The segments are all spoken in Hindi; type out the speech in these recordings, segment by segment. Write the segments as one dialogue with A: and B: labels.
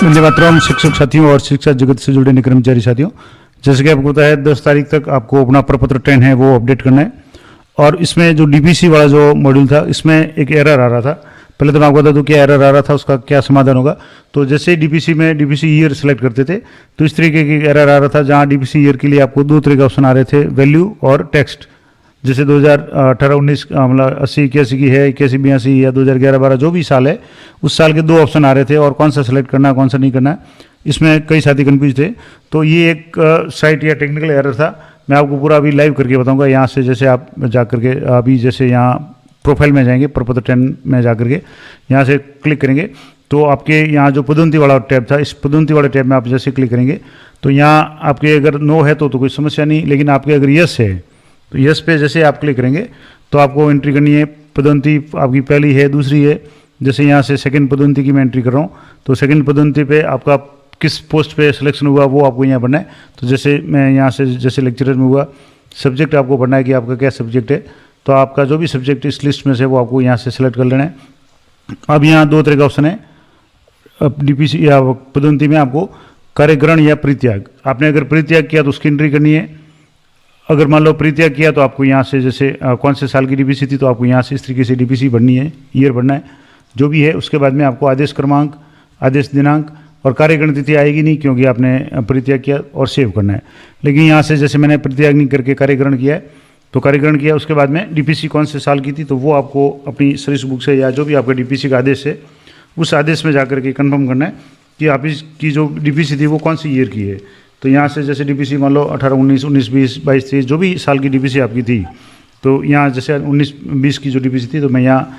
A: वंदे मातरम। शिक्षक साथियों और शिक्षा जगत से जुड़े कर्मचारी साथियों, जैसे कि आपको पता है 10 तारीख तक आपको अपना प्रपत्र 10 है वो अपडेट करना है। और इसमें जो डीपीसी वाला जो मॉड्यूल था इसमें एक एरर आ रहा था। पहले तो मैं आपको बता दूं क्या एरर आ रहा था, उसका क्या समाधान होगा। तो जैसे डीपीसी में डीपीसी ईयर सेलेक्ट करते थे तो इस तरीके की एरर आ रहा था, जहां डीपीसी ईयर के लिए आपको दो तरह के ऑप्शन आ रहे थे, वैल्यू और टेक्स्ट। जैसे 2018-19 मतलब 80-81 की है, 81-82 या 2011-12 जो भी साल है उस साल के दो ऑप्शन आ रहे थे और कौन सा सेलेक्ट करना है कौन सा नहीं करना है, इसमें कई साथी कंफ्यूज थे। तो ये एक साइट या टेक्निकल एरर था। मैं आपको पूरा अभी लाइव करके बताऊंगा। यहाँ से जैसे आप जा करके अभी जैसे यहाँ प्रोफाइल में जाएंगे, प्रपत्र 10 में जा करके यहाँ से क्लिक करेंगे तो आपके यहाँ जो पदोन्नति वाला टैब था, इस पदोन्नति वाले टैब में आप जैसे क्लिक करेंगे तो यहाँ आपके अगर नो है तो कोई समस्या नहीं, लेकिन आपके अगर यस है तो यस पे जैसे आप क्लिक करेंगे तो आपको एंट्री करनी है। पदोन्नति आपकी पहली है, दूसरी है। जैसे यहाँ से सेकंड पदोन्नति की मैं एंट्री कर रहा हूँ तो सेकंड पदोन्नति पे आपका किस पोस्ट पे सिलेक्शन हुआ वो आपको यहाँ पढ़ना है। तो जैसे मैं यहाँ से जैसे लेक्चरर में हुआ, सब्जेक्ट आपको पढ़ना है कि आपका क्या सब्जेक्ट है। तो आपका जो भी सब्जेक्ट इस लिस्ट में से वो आपको यहाँ से सेलेक्ट कर लेना है। अब यहाँ दो तरह का ऑप्शन है डीपीसी या पदोन्नति में, आपको कार्यग्रहण या परित्याग। आपने अगर परित्याग किया तो उसकी एंट्री करनी है। अगर मान लो परित्याग किया तो आपको यहाँ से जैसे कौन से साल की डीपीसी थी तो आपको यहाँ से इस तरीके से डीपीसी भरनी है, ईयर भरना है जो भी है। उसके बाद में आपको आदेश क्रमांक, आदेश दिनांक और कार्यग्रहण तिथि आएगी नहीं क्योंकि आपने परित्याग किया, और सेव करना है। लेकिन यहाँ से जैसे मैंने परित्याग नहीं करके कार्यग्रहण किया है तो कार्यग्रहण किया, उसके बाद में डीपीसी कौन से साल की थी तो वो आपको अपनी सर्विस बुक से या जो भी आपका डीपीसी का आदेश है उस आदेश में जाकर के कंफर्म करना है कि आप इसकी जो डीपीसी थी वो कौन सी ईयर की है। तो यहाँ से जैसे डीपीसी मान लो 18-19, 19-20, 22-23 जो भी साल की डीपीसी आपकी थी, तो यहाँ जैसे 19-20 की जो डीपीसी थी तो मैं यहाँ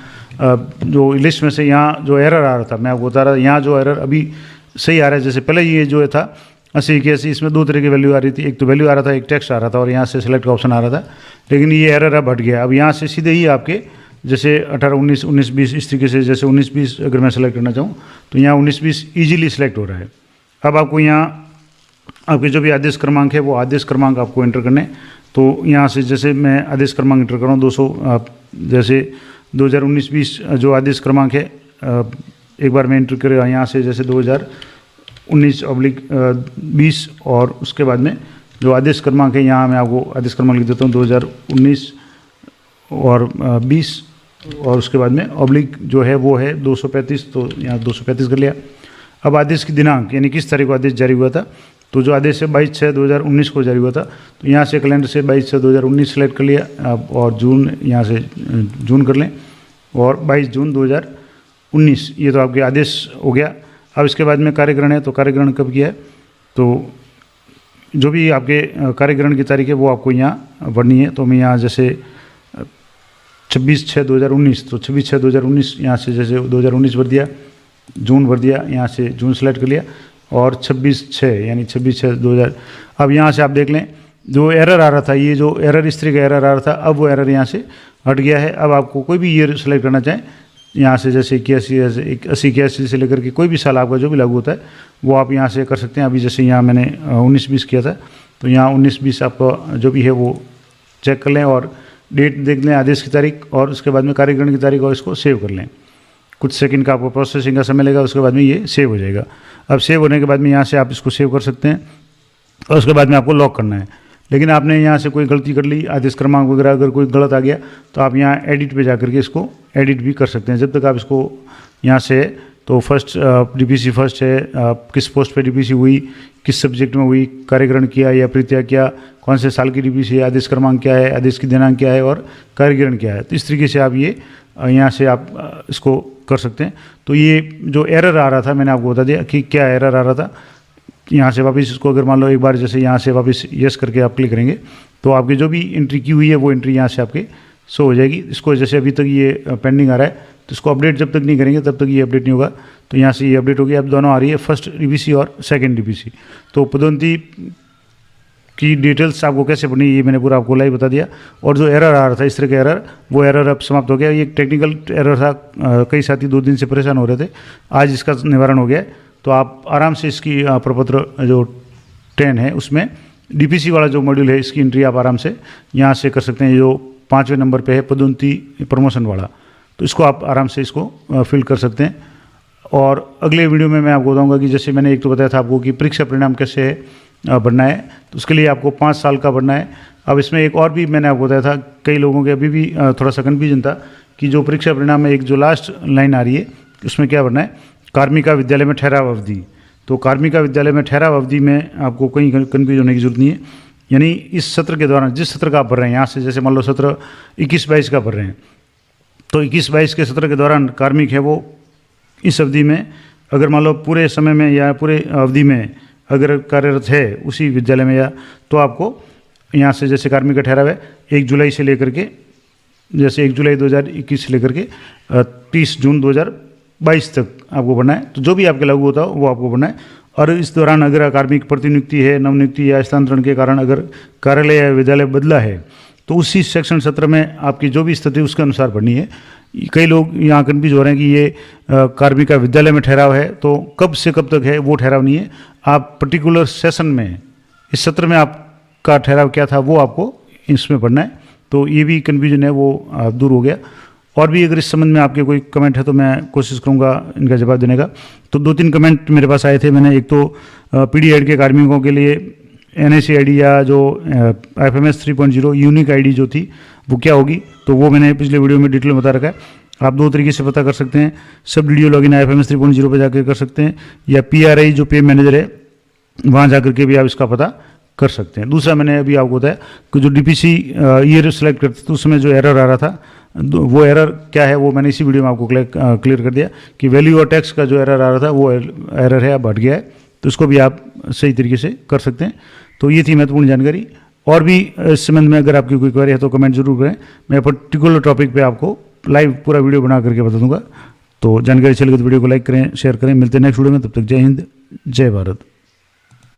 A: जो लिस्ट में से यहाँ जो एरर आ रहा था मैं आपको बता रहा था, यहाँ जो एरर अभी सही आ रहा है। जैसे पहले ये जो था 80-81 इसमें दो तरह की वैल्यू आ रही थी, एक तो वैल्यू आ रहा था, एक टेक्स्ट आ रहा था और यहाँ से सेलेक्ट का ऑप्शन आ रहा था। लेकिन ये एरर अब हट गया। अब यहाँ से सीधे ही आपके जैसे 18-19, 19-20 इस तरीके से जैसे 19-20 अगर मैं सेलेक्ट करना चाहूँ तो यहाँ 19-20 ईजिली सेलेक्ट हो रहा है। अब आपको यहाँ आपके जो भी आदेश क्रमांक है वो आदेश क्रमांक आपको एंटर करने। तो यहाँ से जैसे मैं आदेश क्रमांक एंटर कर रहा हूँ 200, जैसे 2019-20 जो आदेश क्रमांक है एक बार मैं एंटर करेगा यहाँ से जैसे 2019/20 और उसके बाद में जो आदेश क्रमांक है यहाँ मैं आपको आदेश क्रमांक लिख देता हूँ 2019 और 20 और उसके बाद में ऑब्लिक जो है वो है 235, तो यहाँ 235 कर लिया। अब आदेश की दिनांक यानी किस तारीख को आदेश जारी हुआ था, तो जो आदेश है 22/6/2019 को जारी हुआ था। तो यहाँ से कैलेंडर से 22/6/2019 सेलेक्ट कर लिया और जून यहाँ से जून कर लें और 22 जून 2019 ये तो आपके आदेश हो गया। अब इसके बाद में कार्यग्रहण है, तो कार्यग्रहण कब किया है, तो जो भी आपके कार्यग्रहण की तारीख है वो आपको यहाँ भरनी है। तो मैं यहाँ जैसे 26/6/2019 तो 26/6/2019 यहाँ से जैसे 2019 भर दिया, जून भर दिया, यहाँ से जून सेलेक्ट कर लिया और 26/6 यानी 26/6/2000। अब यहाँ से आप देख लें जो एरर आ रहा था, ये जो एरर इस तरह का एरर आ रहा था अब वो एरर यहाँ से हट गया है। अब आपको कोई भी ईयर सेलेक्ट करना चाहें यहाँ से जैसे 81 से लेकर के कोई भी साल आपका जो भी लागू होता है वो आप यहाँ से कर सकते हैं। अभी जैसे यहाँ मैंने 19-20 किया था तो यहाँ 19-20 आपका जो भी है वो चेक कर लें और डेट देख लें, आदेश की तारीख और उसके बाद में कार्यग्रहण की तारीख और इसको सेव कर लें। कुछ सेकंड का आपको प्रोसेसिंग का समय लगेगा, उसके बाद में ये सेव हो जाएगा। अब सेव होने के बाद में यहाँ से आप इसको सेव कर सकते हैं और उसके बाद में आपको लॉक करना है। लेकिन आपने यहाँ से कोई गलती कर ली, आदेश क्रमांक वगैरह अगर कोई गलत आ गया तो आप यहाँ एडिट पे जाकर के इसको एडिट भी कर सकते हैं। जब तक आप इसको यहाँ से तो फर्स्ट डीपीसी फर्स्ट है, किस पोस्ट पे डीपीसी हुई, किस सब्जेक्ट में हुई, कार्यग्रहण किया या परित्याग किया, कौन से साल की डीपीसी है, आदेश क्रमांक क्या है, आदेश की दिनांक क्या है और कार्यग्रहण क्या है। तो इस तरीके से आप ये यहाँ से आप इसको कर सकते हैं। तो ये जो एरर आ रहा था मैंने आपको बता दिया कि क्या एरर आ रहा था। यहाँ से वापस इसको अगर मान लो एक बार जैसे यहाँ से वापस यस करके आप क्लिक करेंगे तो आपकी जो भी एंट्री की हुई है वो एंट्री यहाँ से आपके शो हो जाएगी। इसको जैसे अभी तक ये पेंडिंग आ रहा है तो इसको अपडेट जब तक नहीं करेंगे तब तक ये अपडेट नहीं होगा। तो यहाँ से ये अपडेट हो गया। अब दोनों आ रही है, फर्स्ट डीपीसी और सेकंड डीपीसी। तो पदोन्नति की डिटेल्स आपको कैसे भरनी ये मैंने पूरा आपको लाइव बता दिया। और जो एरर आ रहा था इस तरह का एरर, वो एरर अब समाप्त हो गया। ये एक टेक्निकल एरर था, कई साथी 2 दिन से परेशान हो रहे थे, आज इसका निवारण हो गया। तो आप आराम से इसकी प्रपत्र जो 10 है उसमें डीपीसी वाला जो मॉड्यूल है इसकी एंट्री आप आराम से यहाँ से कर सकते हैं। जो 5वें नंबर पे है पदोन्नति प्रमोशन वाला, तो इसको आप आराम से इसको फिल कर सकते हैं। और अगले वीडियो में मैं आपको बताऊंगा कि जैसे मैंने एक तो बताया था आपको कि परीक्षा परिणाम कैसे भरना है, तो उसके लिए आपको 5 साल का भरना है। अब इसमें एक और भी मैंने आपको बताया था, कई लोगों के अभी भी थोड़ा सा कन्फ्यूजन था कि जो परीक्षा परिणाम में एक जो लास्ट लाइन आ रही है उसमें क्या भरना है, कार्मिका विद्यालय में ठहराव अवधि। तो कार्मिका विद्यालय में ठहराव अवधि में आपको कहीं कन्फ्यूज होने की जरूरत नहीं है। यानी इस सत्र के दौरान जिस सत्र का आप भर रहे हैं, यहाँ से जैसे मान लो सत्र 21-22 का भर रहे हैं, तो 21-22 के सत्र के दौरान कार्मिक है वो इस अवधि में अगर मान लो पूरे समय में या पूरे अवधि में अगर कार्यरत है उसी विद्यालय में या, तो आपको यहाँ से जैसे कार्मिक का ठहराव है 1 जुलाई से लेकर के, जैसे 1 जुलाई 2021 से लेकर के 30 जून 2022 तक आपको भरना है। तो जो भी आपके लागू होता हो वो आपको भरना है। और इस दौरान अगर कार्मिक प्रतिनियुक्ति है, नवनियुक्ति या स्थानांतरण के कारण अगर कार्यालय या विद्यालय बदला है तो उसी सेक्शन सत्र में आपकी जो भी स्थिति उसके अनुसार भरनी है। कई लोग यहाँ कन्फ्यूज हो रहे हैं कि ये कार्मिक का विद्यालय में ठहराव है तो कब से कब तक है, वो ठहराव नहीं है। आप पर्टिकुलर सेशन में इस सत्र में आपका ठहराव क्या था वो आपको इसमें पढ़ना है। तो ये भी कन्फ्यूजन है वो दूर हो गया। और भी अगर इस संबंध में आपके कोई कमेंट है तो मैं कोशिश करूँगा इनका जवाब देने का। तो 2-3 कमेंट मेरे पास आए थे। मैंने एक तो पीडी के कार्मिकों के लिए NIC ID या जो IFMS 3.0 यूनिक ID जो थी वो क्या होगी, तो वो मैंने पिछले वीडियो में डिटेल में बता रखा है। आप 2 तरीके से पता कर सकते हैं, सब वीडियो लॉगिन IFMS 3.0 पर जाकर कर सकते हैं, या PRI जो पे मैनेजर है वहाँ जाकर के भी आप इसका पता कर सकते हैं। दूसरा मैंने अभी आपको बताया कि जो DPC ईयर सेलेक्ट करते तो उसमें जो एरर आ रहा था वो एरर क्या है वो मैंने इसी वीडियो में आपको क्लियर कर दिया कि वैल्यू और टैक्स का जो एरर आ रहा था वो एरर है, अब हट गया है। तो इसको भी आप सही तरीके से कर सकते हैं। तो ये थी महत्वपूर्ण जानकारी। और भी इस संबंध में अगर आपकी कोई क्वेरी है तो कमेंट जरूर करें, मैं पर्टिकुलर टॉपिक पे आपको लाइव पूरा वीडियो बना करके बता दूंगा। तो जानकारी चल गई तो वीडियो को लाइक करें, शेयर करें। मिलते हैं नेक्स्ट वीडियो में, तब तक जय हिंद, जय भारत।